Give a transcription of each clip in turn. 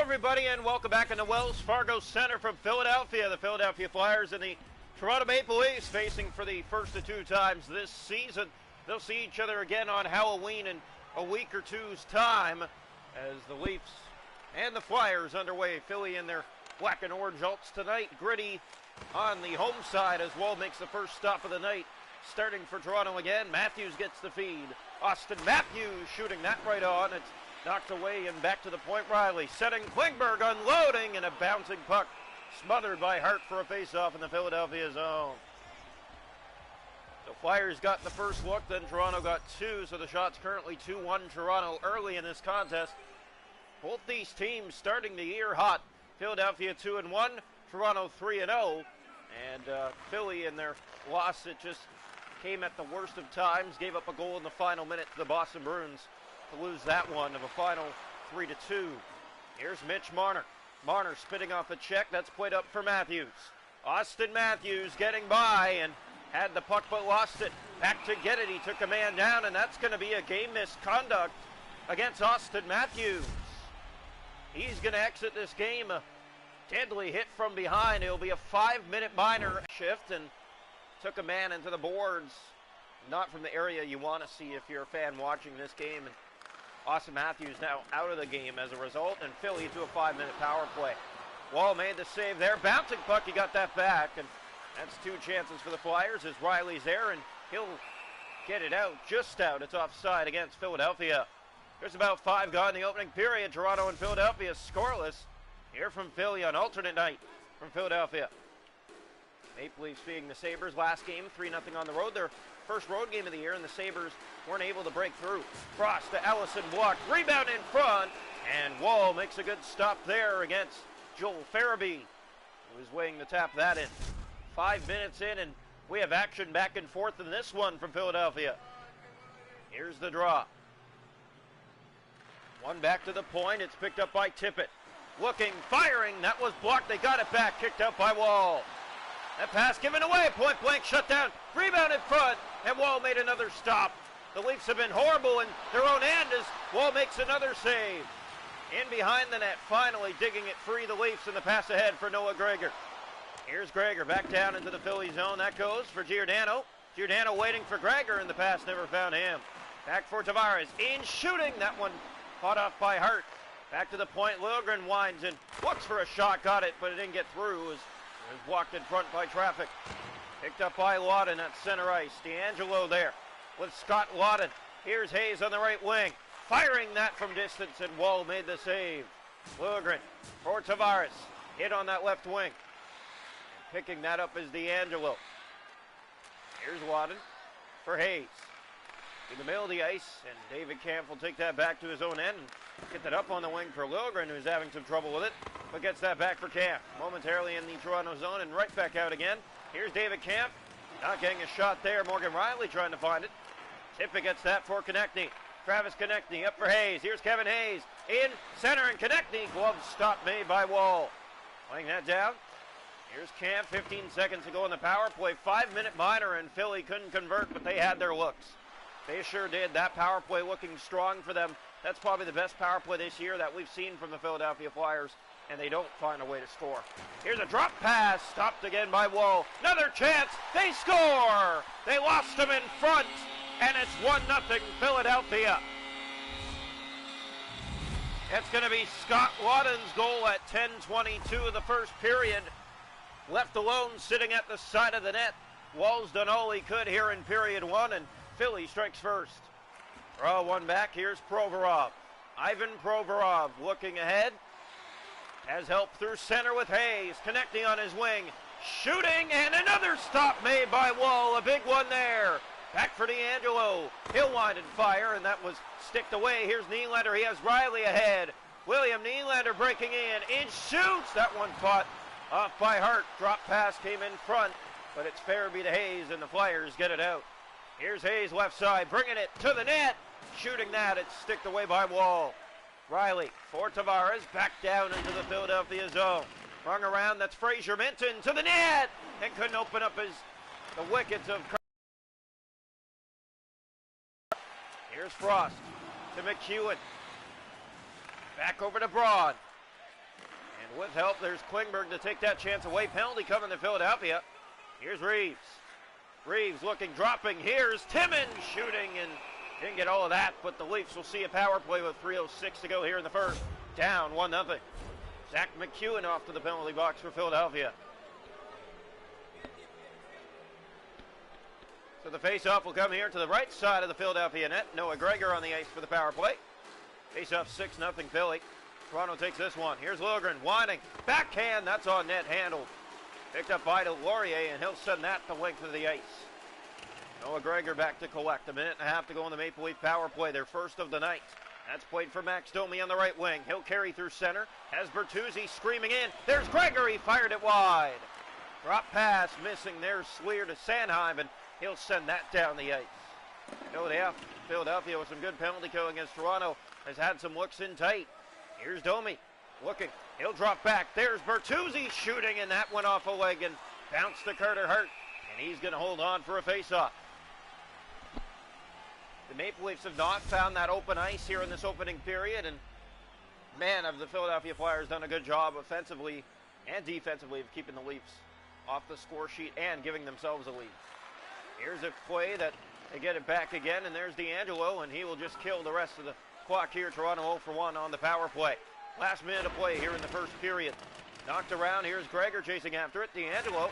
everybody, and welcome back in the Wells Fargo Center from Philadelphia. The Philadelphia Flyers and the Toronto Maple Leafs facing for the first of two times this season. They'll see each other again on Halloween in a week or two's time as the Leafs and the Flyers underway. Philly in their black and orange alts tonight. Gritty on the home side as Wall makes the first stop of the night. Starting for Toronto again, Matthews gets the feed. Austin Matthews shooting that right on. It's knocked away and back to the point. Riley setting Klingberg, unloading, and a bouncing puck smothered by Hart for a faceoff in the Philadelphia zone. The Flyers got the first look, then Toronto got two, so the shot's currently 2-1 Toronto early in this contest. Both these teams starting the year hot. Philadelphia 2-1, Toronto 3-0, and Philly in their loss, it just came at the worst of times, gave up a goal in the final minute to the Boston Bruins to lose that one of a final 3-2. Here's Mitch Marner. Marner spitting off a check. That's played up for Matthews. Austin Matthews getting by and had the puck but lost it. Back to get it. He took a man down, and that's going to be a game misconduct against Austin Matthews. He's going to exit this game. A deadly hit from behind. It'll be a 5-minute minor shift, and took a man into the boards. Not from the area you want to see if you're a fan watching this game. And Austin Matthews now out of the game as a result, and Philly to a 5-minute power play. Wall made the save there. Bouncing puck, he got that back, and that's two chances for the Flyers as Riley's there, and he'll get it out, just out. It's offside against Philadelphia. There's about 5 gone in the opening period. Toronto and Philadelphia scoreless. Here from Philly on alternate night from Philadelphia. Maple Leafs beating the Sabres last game, 3-0 on the road. Their first road game of the year, and the Sabres weren't able to break through. Frost to Ellison, blocked, rebound in front, and Wall makes a good stop there against Joel Farabee, who is waiting to tap that in. 5 minutes in, and we have action back and forth in this one from Philadelphia. Here's the draw. One back to the point. It's picked up by Tippett. Looking, firing. That was blocked. They got it back. Kicked out by Wall. That pass given away. Point blank shut down. Rebound in front. And Wall made another stop. The Leafs have been horrible in their own end as Wall makes another save. In behind the net. Finally digging it free. The Leafs in the pass ahead for Noah Gregor. Here's Gregor back down into the Philly zone. That goes for Giordano. Giordano waiting for Gregor, and the pass never found him. Back for Tavares. In shooting. That one fought off by Hart. Back to the point. Liljegren winds and looks for a shot. Got it, but it didn't get through. It was blocked in front by traffic. Picked up by Lawton at center ice. D'Angelo there with Scott Lawton. Here's Hayes on the right wing. Firing that from distance, and Wall made the save. Liljegren for Tavares. Hit on that left wing. Picking that up is D'Angelo. Here's Lawton for Hayes. In the middle of the ice, and David Kampf will take that back to his own end and get that up on the wing for Liljegren, who's having some trouble with it, but gets that back for Kampf. Momentarily in the Toronto zone and right back out again. Here's David Kampf. Not getting a shot there. Morgan Riley trying to find it. Tippett gets that for Konechny. Travis Konechny up for Hayes. Here's Kevin Hayes in center, and Konechny. Glove stop made by Wall. Laying that down. Here's Kampf. 15 seconds to go in the power play. 5-minute minor, and Philly couldn't convert, but they had their looks. They sure did. That power play looking strong for them. That's probably the best power play this year that we've seen from the Philadelphia Flyers, and they don't find a way to score. Here's a drop pass, stopped again by Wall. Another chance. They score. They lost them in front, and it's 1-0 Philadelphia. It's going to be Scott Lawton's goal at 10:22 of the first period. Left alone, sitting at the side of the net. Wall's done all he could here in period one, and Philly strikes first. Draw one back. Here's Provorov. Ivan Provorov looking ahead. Has help through center with Hayes. Connecting on his wing. Shooting, and another stop made by Wall. A big one there. Back for D'Angelo. He'll wind and fire, and that was sticked away. Here's Nylander. He has Riley ahead. William Nylander breaking in. In shoots. That one fought off by Hart. Drop pass came in front, but it's Farabee to Hayes, and the Flyers get it out. Here's Hayes left side, bringing it to the net. Shooting that, it's sticked away by Wall. Riley for Tavares, back down into the Philadelphia zone. Rung around, that's Fraser Minton to the net, and couldn't open up the wickets of. Here's Frost to McEwen. Back over to Braun. And with help, there's Klingberg to take that chance away. Penalty coming to Philadelphia. Here's Reeves. Reeves looking, dropping. Here's Timmins shooting, and didn't get all of that, but the Leafs will see a power play with 3:06 to go here in the first. Down 1-0. Zach McEwen off to the penalty box for Philadelphia. So the face-off will come here to the right side of the Philadelphia net. Noah Gregor on the ice for the power play. Face-off 6-0 Philly. Toronto takes this one. Here's Liljegren winding. Backhand, that's on net handled. Picked up by Laurier, and he'll send that the length of the ice. Noah Gregor back to collect. 1.5 minutes to go in the Maple Leaf power play, their first of the night. That's played for Max Domi on the right wing. He'll carry through center. Has Bertuzzi screaming in. There's Gregor, he fired it wide. Drop pass missing. There's Sleer to Sanheim, and he'll send that down the ice. Philadelphia with some good penalty killing against Toronto has had some looks in tight. Here's Domi looking. He'll drop back. There's Bertuzzi shooting, and that went off a leg and bounced to Carter Hart, and he's going to hold on for a face-off. The Maple Leafs have not found that open ice here in this opening period, and man, have the Philadelphia Flyers done a good job offensively and defensively of keeping the Leafs off the score sheet and giving themselves a lead. Here's a play that they get it back again, and there's DeAngelo, and he will just kill the rest of the clock here. Toronto 0 for 1 on the power play. Last minute of play here in the first period. Knocked around. Here's Gregor chasing after it. DeAngelo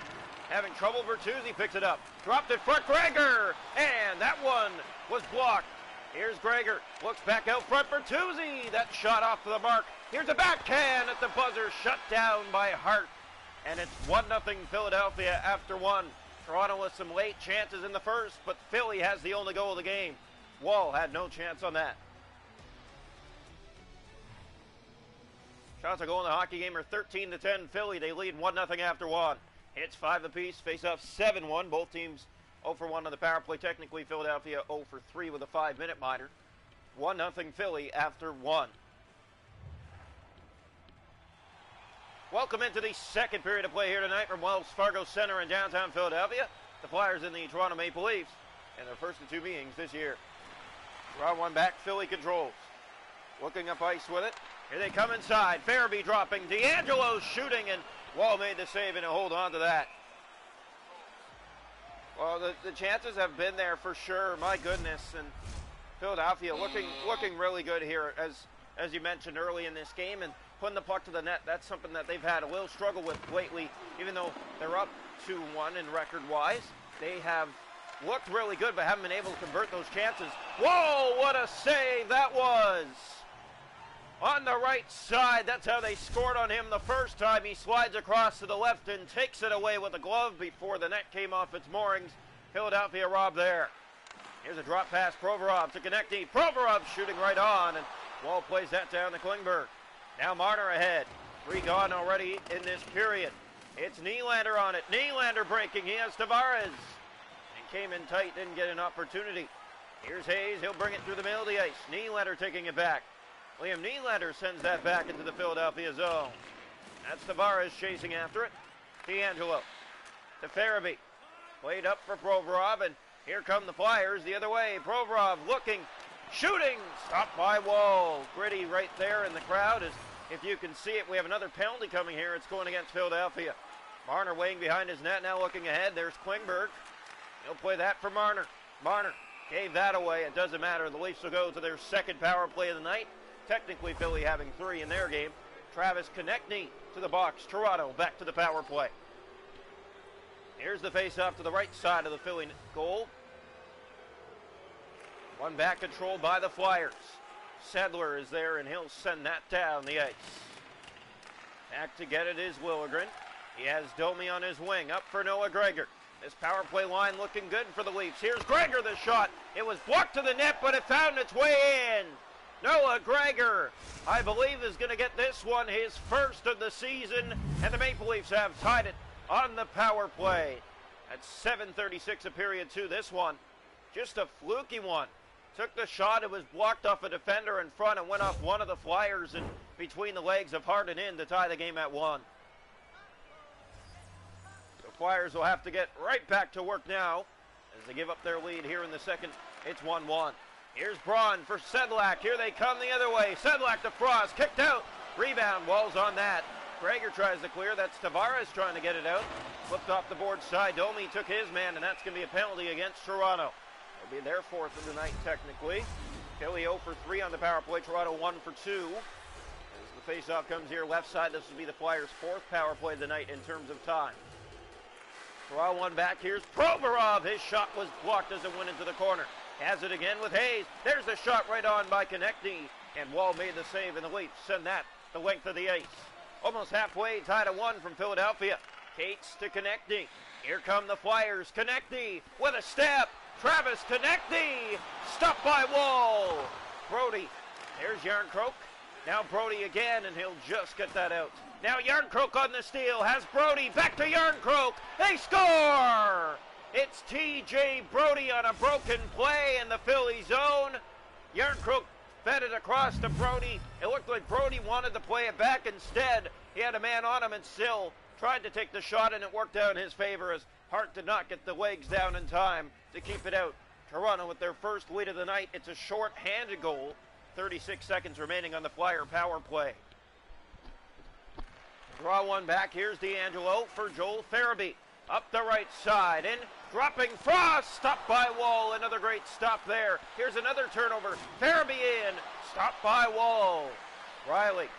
having trouble. Bertuzzi picks it up. Dropped it front. Gregor! And that one was blocked. Here's Gregor. Looks back out front. Bertuzzi! That shot off to the mark. Here's a backhand at the buzzer. Shut down by Hart. And it's 1-0 Philadelphia after 1. Toronto with some late chances in the first, but Philly has the only goal of the game. Wall had no chance on that. Shots a goal in the hockey game are 13-10 Philly. They lead 1-0 after 1. Hits 5 apiece. Face off 7-1. Both teams 0 for 1 on the power play. Technically, Philadelphia 0 for 3 with a 5-minute minor. 1-0 Philly after 1. Welcome into the second period of play here tonight from Wells Fargo Center in downtown Philadelphia. The Flyers and the Toronto Maple Leafs in their first of 2 meetings this year. Draw one back. Philly controls. Looking up ice with it. Here they come inside. Farabee dropping. DeAngelo shooting, and Wall made the save, and he'll hold on to that. Well, the chances have been there for sure. My goodness, and Philadelphia looking really good here, as you mentioned early in this game, and putting the puck to the net. That's something that they've had a little struggle with lately. Even though they're up 2-1 in record-wise, they have looked really good, but haven't been able to convert those chances. Whoa, what a save that was! On the right side, that's how they scored on him the first time. He slides across to the left and takes it away with a glove before the net came off its moorings. Philadelphia robbed there. Here's a drop pass, Provorov to Konechny. Provorov shooting right on, and Wall plays that down to Klingberg. Now Marner ahead. 3 gone already in this period. It's Nylander on it. Nylander breaking. He has Tavares. And came in tight, didn't get an opportunity. Here's Hayes. He'll bring it through the middle of the ice. Nylander taking it back. Liam Nylander sends that back into the Philadelphia zone. That's Tavares chasing after it. DeAngelo to Farabee. Played up for Provorov, and here come the Flyers the other way. Provorov looking, shooting, stopped by Wall. Gritty right there in the crowd. If you can see it, we have another penalty coming here. It's going against Philadelphia. Marner waiting behind his net, now looking ahead. There's Klingberg. He'll play that for Marner. Marner gave that away. It doesn't matter. The Leafs will go to their second power play of the night. Technically, Philly having 3 in their game. Travis Konechny to the box. Toronto back to the power play. Here's the face-off to the right side of the Philly goal. One back controlled by the Flyers. Sedler is there, and he'll send that down the ice. Back to get it is Liljegren. He has Domi on his wing. Up for Noah Gregor. This power play line looking good for the Leafs. Here's Gregor, the shot. It was blocked to the net, but it found its way in. Noah Gregor, I believe, is going to get this one, his first of the season, and the Maple Leafs have tied it on the power play. At 7:36 of period 2, this one, just a fluky one. Took the shot, it was blocked off a defender in front and went off one of the Flyers and between the legs of Hart and in to tie the game at 1. The Flyers will have to get right back to work now as they give up their lead here in the second. It's 1-1. Here's Braun for Sedlak. Here they come the other way. Sedlak to Frost. Kicked out. Rebound. Wall's on that. Gregor tries to clear. That's Tavares trying to get it out. Flipped off the board side. Domi took his man, and that's going to be a penalty against Toronto. It'll be their fourth of the night, technically. Philly 0 for 3 on the power play. Toronto 1 for 2. As the faceoff comes here left side, this will be the Flyers' fourth power play of the night in terms of time. Toronto one back. Here's Provorov. His shot was blocked as it went into the corner. Has it again with Hayes. There's the shot right on by Konechny. And Wall made the save, and the Leafs send that the length of the ice. Almost halfway, tied at 1 from Philadelphia. Cates to Konechny. Here come the Flyers. Konechny with a step. Travis Konechny. Stopped by Wall. Brody. There's Järnkrok. Now Brody again, and he'll just get that out. Now Järnkrok on the steal. Has Brody. Back to Järnkrok. They score! It's T.J. Brody on a broken play in the Philly zone. Järnkrok fed it across to Brody. It looked like Brody wanted to play it back. Instead, he had a man on him and still tried to take the shot, and it worked out in his favor as Hart did not get the legs down in time to keep it out. Toronto with their first lead of the night. It's a short-handed goal. 36 seconds remaining on the Flyer power play. Draw one back. Here's DeAngelo for Joel Farabee. Up the right side, in, dropping Frost, stopped by Wall, another great stop there. Here's another turnover, Farabee in, stopped by Wall. Riley,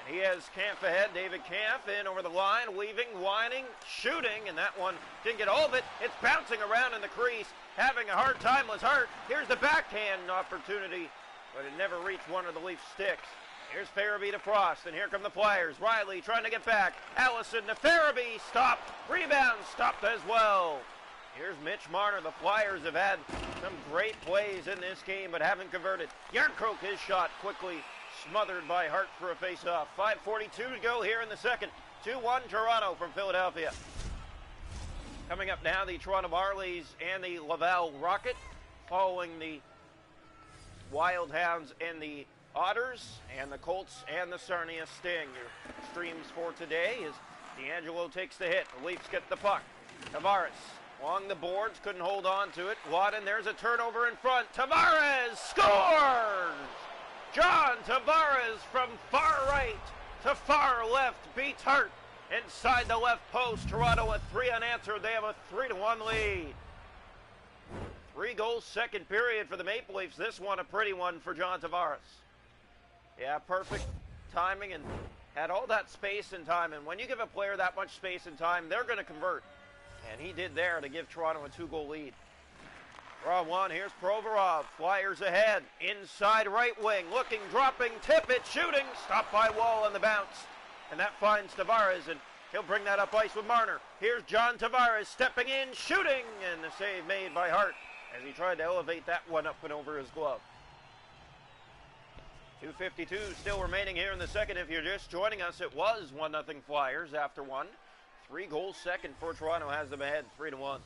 and he has Kampf ahead, David Kampf in over the line, weaving, whining, shooting, and that one didn't get all of it. It's bouncing around in the crease, having a hard time was Hart. Here's the backhand opportunity, but it never reached one of the Leaf sticks. Here's Farabee to Frost, and here come the Flyers. Riley trying to get back. Allison to Farabee, stopped. Rebound, stopped as well. Here's Mitch Marner. The Flyers have had some great plays in this game, but haven't converted. Järnkrok, his shot quickly smothered by Hart for a face-off. 5:42 to go here in the second. 2-1 Toronto from Philadelphia. Coming up now, the Toronto Marlies and the Laval Rocket, following the Wild Hounds and the Otters, and the Colts and the Sarnia Sting. Your streams for today is DeAngelo takes the hit. The Leafs get the puck. Tavares along the boards, couldn't hold on to it. Wadden, there's a turnover in front. Tavares scores! John Tavares from far right to far left beats Hart inside the left post. Toronto at 3 unanswered. They have a 3-1 lead. 3 goals second period for the Maple Leafs. This one a pretty one for John Tavares. Yeah, perfect timing and had all that space and time. And when you give a player that much space and time, they're going to convert. And he did there to give Toronto a 2-goal lead. Draw one. Here's Provorov. Flyers ahead. Inside right wing. Looking, dropping, Tippett, shooting. Stopped by Wall on the bounce. And that finds Tavares, and he'll bring that up ice with Marner. Here's John Tavares stepping in, shooting. And the save made by Hart as he tried to elevate that one up and over his glove. 2:52 still remaining here in the second. If you're just joining us, it was 1-0 Flyers after 1. 3 goals second for Toronto has them ahead, 3-1.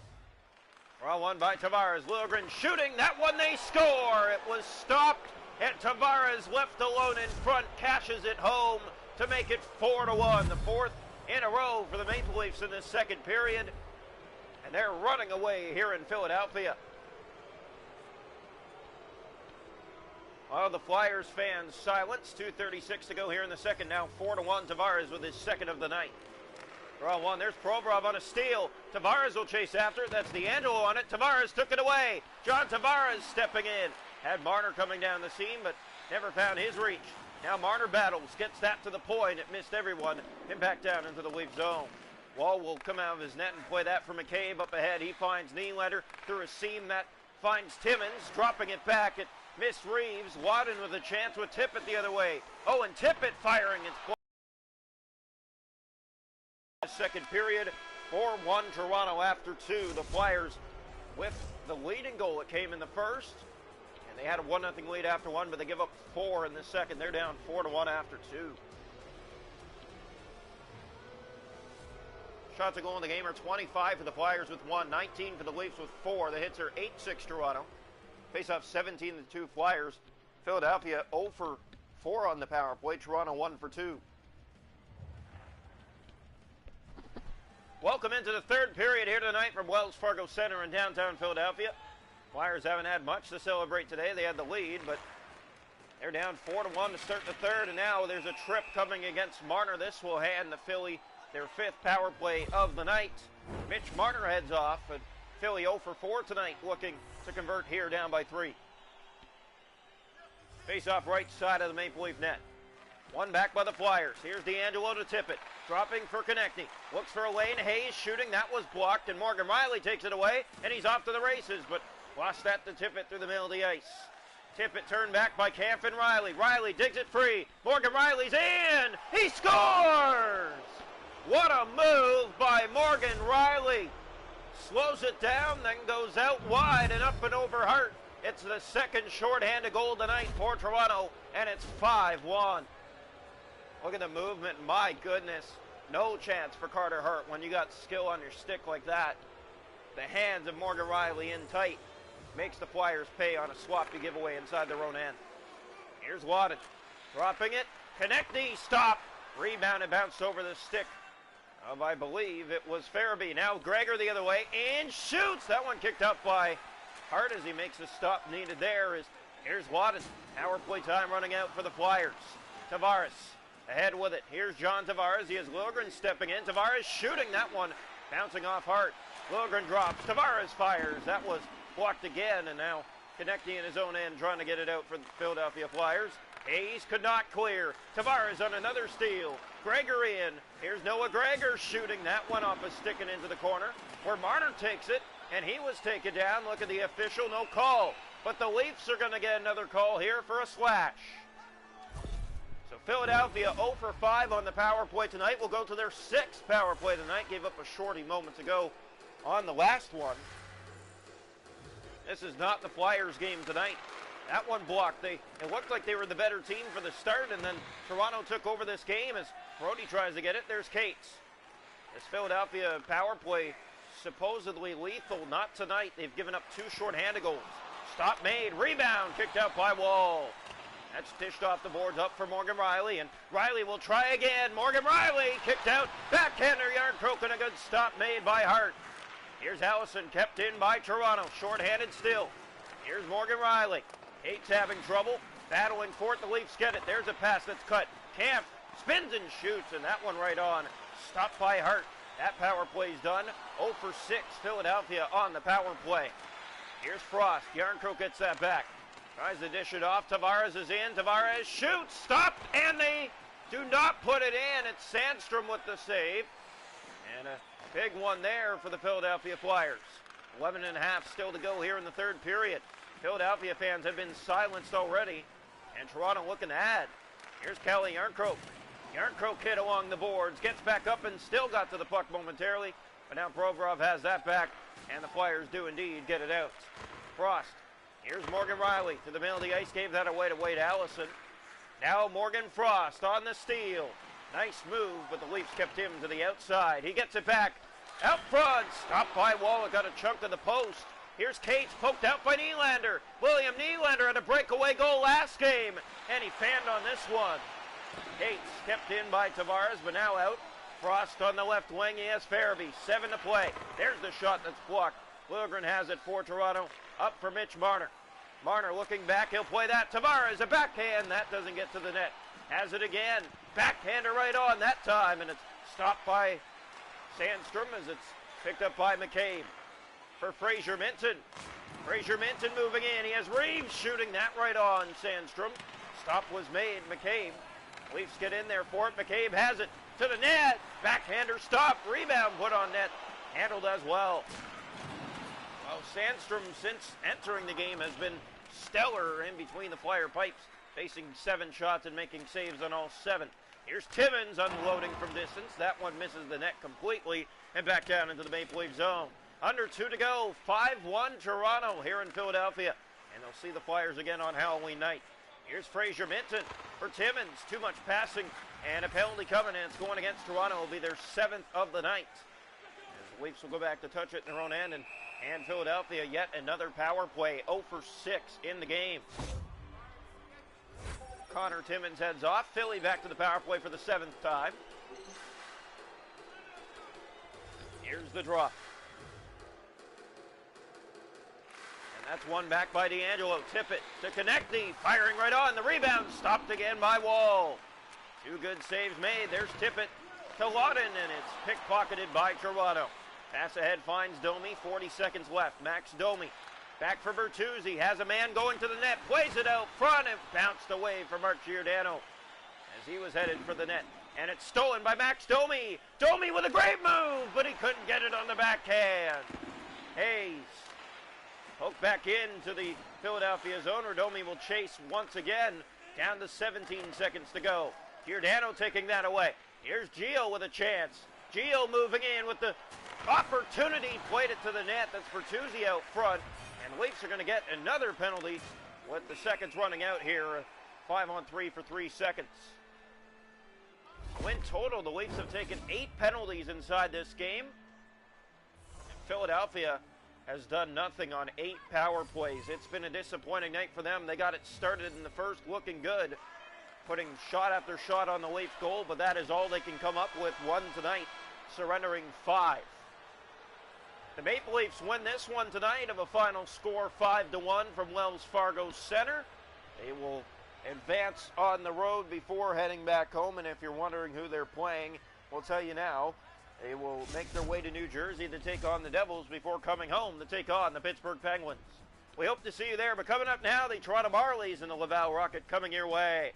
Draw one by Tavares. Liljegren shooting. That one they score. It was stopped, and Tavares left alone in front, cashes it home to make it 4-1. The fourth in a row for the Maple Leafs in this second period, and they're running away here in Philadelphia. Well, the Flyers fans silence. 2:36 to go here in the second. Now 4-1 Tavares with his second of the night. Draw one. There's Provorov on a steal. Tavares will chase after it. That's DeAngelo on it. Tavares took it away. John Tavares stepping in. Had Marner coming down the seam, but never found his reach. Now Marner battles. Gets that to the point. It missed everyone. Him back down into the Leaf zone. Wall will come out of his net and play that for McCabe up ahead. He finds Nylander through a seam. That finds Timmins. Dropping it back. It missed Reeves. Wadden with a chance with Tippett the other way. Oh, and Tippett firing. It's second period. 4-1 Toronto after 2. The Flyers with the leading goal. It came in the first. And they had a 1-0 lead after 1, but they give up 4 in the second. They're down 4-1 after 2. Shots a goal in the game are 25 for the Flyers with 1, 19 for the Leafs with 4. The hits are 8-6 Toronto. Face-off 17-2 Flyers. Philadelphia 0 for 4 on the power play. Toronto 1 for 2. Welcome into the third period here tonight from Wells Fargo Center in downtown Philadelphia. Flyers haven't had much to celebrate today. They had the lead, but They're down 4-1 to start the third, and now there's a trip coming against Marner. This will hand the Philly their 5th power play of the night. Mitch Marner heads off, and Philly 0 for 4 tonight, looking to convert here, down by 3. Face off right side of the Maple Leaf net. One back by the Flyers. Here's D'Angelo to tip it. Dropping for Konechny. Looks for a lane. Hayes shooting. That was blocked, and Morgan Riley takes it away, and he's off to the races, but lost that to tip it through the middle of the ice. Tippett turned back by Camp and Riley. Riley digs it free. Morgan Riley's in. He scores! What a move by Morgan Riley. Slows it down, then goes out wide and up and over Hart. It's the second shorthanded goal tonight for Toronto, and it's 5-1. Look at the movement. My goodness. No chance for Carter Hart when you got skill on your stick like that. The hands of Morgan Riley in tight. Makes the Flyers pay on a sloppy giveaway inside their own end. Here's Wadden. Dropping it. Konechny, stop. Rebound and bounced over the stick of, I believe, it was Farabee. Now Gregor the other way. And shoots. That one kicked up by Hart as he makes the stop needed there. Here's Wadden. Power play time running out for the Flyers. Tavares ahead with it. Here's John Tavares. He has Liljegren stepping in. Tavares shooting that one. Bouncing off Hart. Liljegren drops. Tavares fires. That was blocked again, and now Konechny in his own end trying to get it out for the Philadelphia Flyers. Hayes could not clear. Tavares on another steal. Gregor in. Here's Noah Gregor shooting. That one off a stick and into the corner where Marner takes it, and he was taken down. Look at the official, no call. But the Leafs are going to get another call here for a slash. So Philadelphia 0 for 5 on the power play tonight. Will go to their 6th power play tonight. Gave up a shorty moments ago on the last one. This is not the Flyers game tonight. That one blocked. It looked like they were the better team for the start, and then Toronto took over this game as Brody tries to get it. There's Cates. This Philadelphia power play supposedly lethal. Not tonight. They've given up 2 shorthanded goals. Stop made. Rebound. Kicked out by Wall. That's dished off the boards up for Morgan Riley, and Riley will try again. Morgan Riley kicked out. Backhander Yarncroke, and a good stop made by Hart. Here's Allison, kept in by Toronto, shorthanded still. Here's Morgan Riley. Cates having trouble, battling for it. The Leafs get it. There's a pass that's cut. Camp spins and shoots, and that one right on. Stopped by Hart. That power play's done. 0 for 6, Philadelphia on the power play. Here's Frost. Yarncroke gets that back. Tries to dish it off. Tavares is in. Tavares shoots. Stopped, and they do not put it in. It's Sandstrom with the save. And a big one there for the Philadelphia Flyers. 11 and a half still to go here in the third period. Philadelphia fans have been silenced already, and Toronto looking to add. Here's Kelly Yarncroke. Yarncroke hit along the boards, gets back up and still got to the puck momentarily, but now Provorov has that back, and the Flyers do indeed get it out. Frost. Here's Morgan Riley to the middle of the ice, gave that away to Wade Allison. Now Morgan Frost on the steal. Nice move, but the Leafs kept him to the outside. He gets it back. Out front. Stopped by Wall. It got a chunk to the post. Here's Cates, poked out by Nylander. William Nylander had a breakaway goal last game, and he fanned on this one. Cates kept in by Tavares, but now out. Frost on the left wing. He has Farabee. 7 to play. There's the shot that's blocked. Liljegren has it for Toronto. Up for Mitch Marner. Marner looking back. He'll play that. Tavares, a backhand. That doesn't get to the net. Has it again. Backhander right on that time, and it's stopped by Sandstrom as it's picked up by McCabe. For Fraser Minton. Fraser Minton moving in. He has Reeves shooting that right on Sandstrom. Stop was made. McCabe. Leafs get in there for it. McCabe has it to the net. Backhander stop. Rebound put on net. Handled as well. Well, Sandstrom, since entering the game, has been stellar in between the Flyer pipes, facing 7 shots and making saves on all 7. Here's Timmins unloading from distance. That one misses the net completely and back down into the Maple Leaf zone. Under 2 to go. 5-1 Toronto here in Philadelphia. And they'll see the Flyers again on Halloween night. Here's Fraser Minton for Timmins. Too much passing and a penalty coming, and it's going against Toronto. It will be their 7th of the night. As the Leafs will go back to touch it in their own end, and Philadelphia yet another power play. 0 for 6 in the game. Connor Timmins heads off. Philly back to the power play for the 7th time. Here's the drop. That's one back by D'Angelo. Tippett to Konechny, firing right on. The rebound stopped again by Wall. Two good saves made. There's Tippett to Lawton, and it's pickpocketed by Toronto. Pass ahead finds Domi. 40 seconds left. Max Domi back for Bertuzzi. Has a man going to the net. Plays it out front and bounced away from Mark Giordano as he was headed for the net. And it's stolen by Max Domi. Domi with a great move, but he couldn't get it on the backhand. Hayes poked back into the Philadelphia zone. Domi will chase once again. Down to 17 seconds to go. Giordano taking that away. Here's Gio with a chance. Gio moving in with the opportunity. Played it to the net. That's Bertuzzi out front. And the Leafs are going to get another penalty with the seconds running out here. 5-on-3 for 3 seconds. In total, the Leafs have taken 8 penalties inside this game. Philadelphia has done nothing on 8 power plays. It's been a disappointing night for them. They got it started in the first looking good, putting shot after shot on the Leafs goal, but that is all they can come up with. 1 tonight, surrendering 5. The Maple Leafs win this one tonight of a final score 5-1 from Wells Fargo Center. They will advance on the road before heading back home, and if you're wondering who they're playing, we'll tell you now. They will make their way to New Jersey to take on the Devils before coming home to take on the Pittsburgh Penguins. We hope to see you there, but coming up now, the Toronto Marlies and the Laval Rocket coming your way.